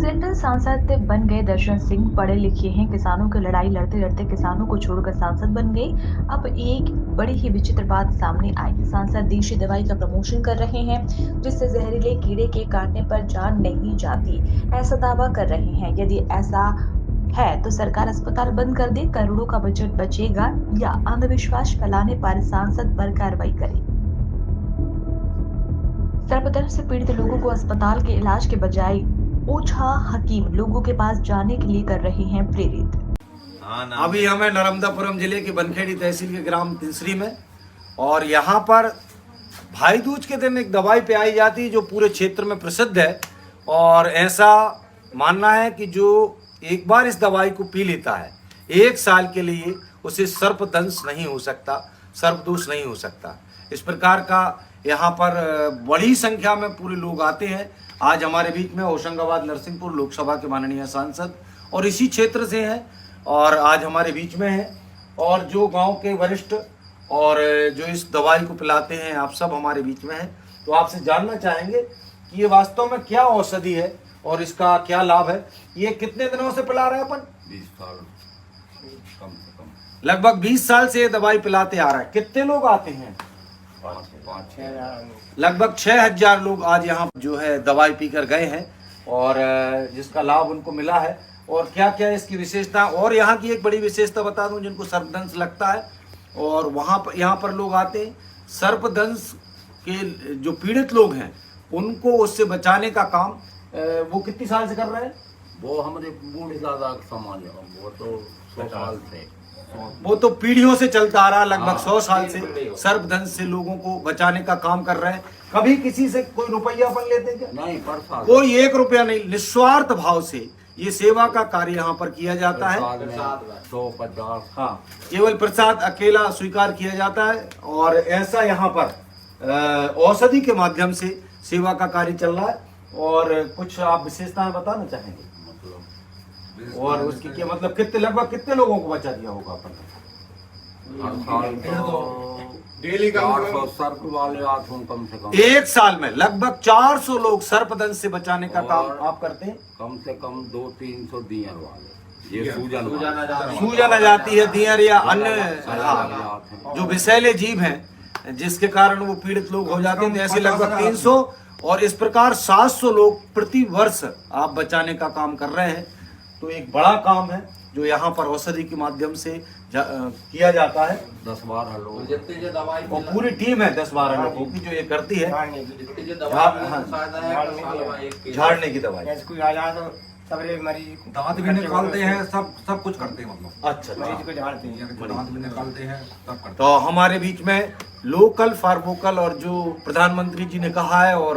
Accidental सांसद बन गए दर्शन सिंह पढ़े लिखे हैं। किसानों की लड़ाई लड़ते लड़ते किसानों को छोड़कर सांसद बन गए। अब एक बड़ी ही विचित्र बात सामने आई। सांसद देशी दवाई का प्रमोशन कर रहे हैं जिससे जहरीले कीड़े के काटने पर जान नहीं जाती, ऐसा दावा कर रहे हैं। यदि ऐसा है तो सरकार अस्पताल बंद कर दे, करोड़ों का बजट बचेगा, या अंधविश्वास फैलाने पर सांसद पर कार्रवाई करे। सर्पदर्द से पीड़ित लोगों को अस्पताल के इलाज के बजाय ओझा हकीम लोगों के पास जाने के लिए कर रहे हैं प्रेरित। अभी हमें नर्मदापुरम जिले की बनखेड़ी तहसील के ग्राम तिसरी में, और यहाँ पर भाई दूज के दिन एक दवाई पिलाई जाती है जो पूरे क्षेत्र में प्रसिद्ध है। और ऐसा मानना है कि जो एक बार इस दवाई को पी लेता है, 1 साल के लिए उसे सर्पदंश नहीं हो सकता, सर्पदोष नहीं हो सकता। इस प्रकार का यहाँ पर बड़ी संख्या में पूरे लोग आते हैं। आज हमारे बीच में होशंगाबाद नरसिंहपुर लोकसभा के माननीय सांसद और इसी क्षेत्र से हैं, और आज हमारे बीच में हैं। और जो गांव के वरिष्ठ और जो इस दवाई को पिलाते हैं, आप सब हमारे बीच में हैं। तो आपसे जानना चाहेंगे कि ये वास्तव में क्या औषधि है और इसका क्या लाभ है। ये कितने दिनों से पिला रहे हैं अपन? 20 साल कम से कम। लगभग 20 साल से ये दवाई पिलाते आ रहा है। कितने लोग आते हैं? 5-6 लगभग 6000 लोग आज यहाँ जो है दवाई पीकर गए हैं, और जिसका लाभ उनको मिला है। और क्या क्या इसकी विशेषता, और यहाँ की एक बड़ी विशेषता बता दूं, जिनको सर्पदंश लगता है और वहाँ पर यहाँ पर लोग आते हैं। सर्पदंश के जो पीड़ित लोग हैं उनको उससे बचाने का काम वो कितनी साल से कर रहे हैं? वो हमारे बूढ़े दादा समाज है, वो तो 100 साल से, वो तो पीढ़ियों से चलता आ रहा, लगभग 100 साल से सर्पदंश से लोगों को बचाने का काम कर रहे हैं। कभी किसी से कोई रुपया अपन लेते हैं क्या? नहीं, पर साल कोई 1 रुपया नहीं, निस्वार्थ भाव से ये सेवा का कार्य यहाँ पर किया जाता है। 150। हाँ, केवल प्रसाद अकेला स्वीकार किया जाता है। और ऐसा यहाँ पर औषधि के माध्यम से सेवा का कार्य चल रहा है। और कुछ आप विशेषताएं बताना चाहेंगे? और उसकी क्या मतलब, कितने लगभग कितने लोगों को बचा दिया होगा अपन? हर साल डेली का 400 सर्प वाले आते हैं कम से कम। 1 साल में लगभग 400 लोग सर्पदंश से बचाने का काम आप करते हैं। कम से कम 200-300 दियर वाले, ये सूजन सूजन आ जाती है, दियर या अन्य जो विषैले जीव हैं जिसके कारण वो पीड़ित लोग हो जाते हैं, तो ऐसे लगभग 300। और इस प्रकार 700 लोग प्रति वर्ष आप बचाने का काम कर रहे हैं। तो एक बड़ा काम है जो यहाँ पर औषधि के माध्यम से किया जाता है। 10-12 लोग, और पूरी टीम है 10-12 लोगों की जो ये करती है झाड़ने की दवाई। दांत भी निकालते हैं, सब कुछ करते हैं, मतलब अच्छा, दांत भी निकालते हैं, सब करते तो हमारे बीच में लोकल फॉर वोकल, और जो प्रधानमंत्री जी ने कहा है, और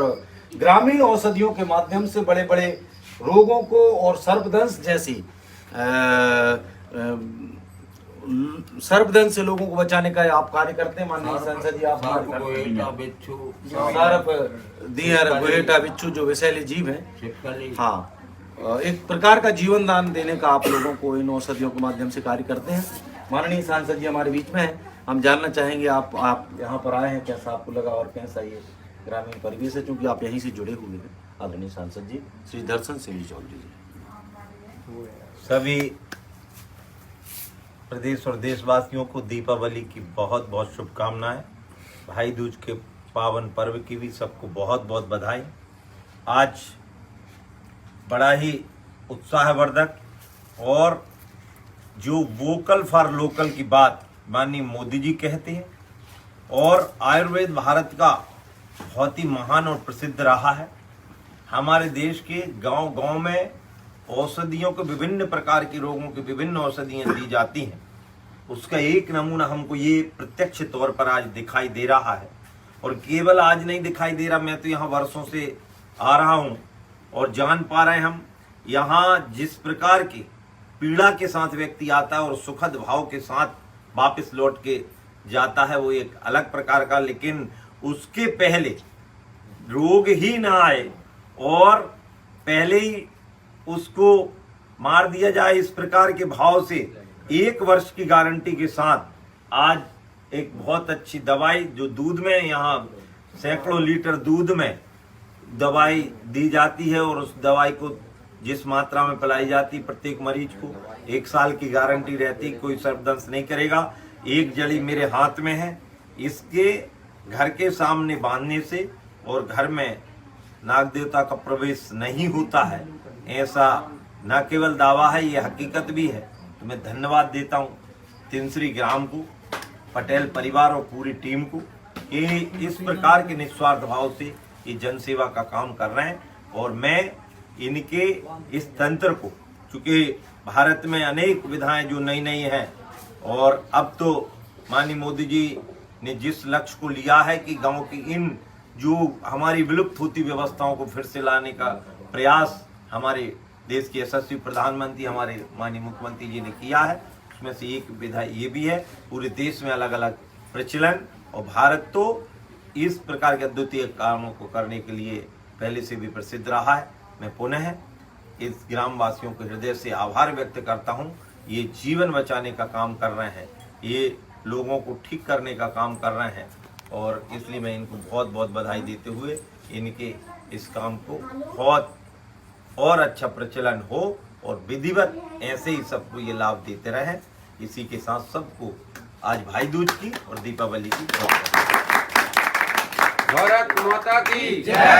ग्रामीण औषधियों के माध्यम से बड़े बड़े रोगों को और सर्पदंश जैसी सर्पदंश से लोगों को बचाने का आप कार्य करते हैं माननीय सांसद जी। आप सर्प, गोएटा, बिच्छू, सर्प, दियर, गोएटा, बिच्छू जो विषैले जीव हैं, छिपकली, हाँ, एक प्रकार का जीवन दान देने का आप लोगों को इन औषधियों के माध्यम से कार्य करते हैं। माननीय सांसद जी हमारे बीच में हैं। हम जानना चाहेंगे आप यहाँ पर आए हैं, कैसा आपको लगा और कैसा ये ग्रामीण परिवेश है, क्योंकि आप यहीं से जुड़े हुए हैं। आदरणीय सांसद जी श्री दर्शन सिंह चौधरी जी। सभी प्रदेश और देशवासियों को दीपावली की बहुत बहुत शुभकामनाएं। भाई दूज के पावन पर्व की भी सबको बहुत बहुत बधाई। आज बड़ा ही उत्साहवर्धक और जो वोकल फॉर लोकल की बात माननीय मोदी जी कहते हैं, और आयुर्वेद भारत का बहुत ही महान और प्रसिद्ध रहा है। हमारे देश के गांव-गांव में औषधियों के विभिन्न प्रकार के रोगों की विभिन्न औषधियाँ दी जाती हैं। उसका एक नमूना हमको ये प्रत्यक्ष तौर पर आज दिखाई दे रहा है। और केवल आज नहीं दिखाई दे रहा, मैं तो यहाँ वर्षों से आ रहा हूँ और जान पा रहे हैं हम यहाँ जिस प्रकार की पीड़ा के साथ व्यक्ति आता है और सुखद भाव के साथ वापस लौट के जाता है, वो एक अलग प्रकार का। लेकिन उसके पहले रोग ही ना आए और पहले ही उसको मार दिया जाए, इस प्रकार के भाव से 1 वर्ष की गारंटी के साथ आज एक बहुत अच्छी दवाई जो दूध में, यहाँ सैकड़ों लीटर दूध में दवाई दी जाती है, और उस दवाई को जिस मात्रा में पिलाई जाती प्रत्येक मरीज को 1 साल की गारंटी रहती, कोई सर्पदंश नहीं करेगा। एक जड़ी मेरे हाथ में है, इसके घर के सामने बांधने से और घर में नाग देवता का प्रवेश नहीं होता है, ऐसा न केवल दावा है, ये हकीकत भी है। तो मैं धन्यवाद देता हूँ तिनसरी ग्राम को, पटेल परिवार और पूरी टीम को, ये इस प्रकार के निस्वार्थ भाव से ये जनसेवा का काम कर रहे हैं। और मैं इनके इस तंत्र को, चूंकि भारत में अनेक विधाएं जो नई नई हैं, और अब तो माननीय मोदी जी ने जिस लक्ष्य को लिया है कि गांव की इन जो हमारी विलुप्त होती व्यवस्थाओं को फिर से लाने का प्रयास हमारे देश के यशस्वी प्रधानमंत्री हमारे माननीय मुख्यमंत्री जी ने किया है, उसमें से एक विधा ये भी है। पूरे देश में अलग अलग प्रचलन, और भारत तो इस प्रकार के अद्वितीय कामों को करने के लिए पहले से भी प्रसिद्ध रहा है। मैं पुनः इस ग्रामवासियों को हृदय से आभार व्यक्त करता हूँ। ये जीवन बचाने का काम कर रहे हैं, ये लोगों को ठीक करने का काम कर रहे हैं, और इसलिए मैं इनको बहुत बहुत बधाई देते हुए इनके इस काम को बहुत और अच्छा प्रचलन हो और विधिवत ऐसे ही सबको ये लाभ देते रहें। इसी के साथ सबको आज भाई दूज की और दीपावली की भारत माता की जय।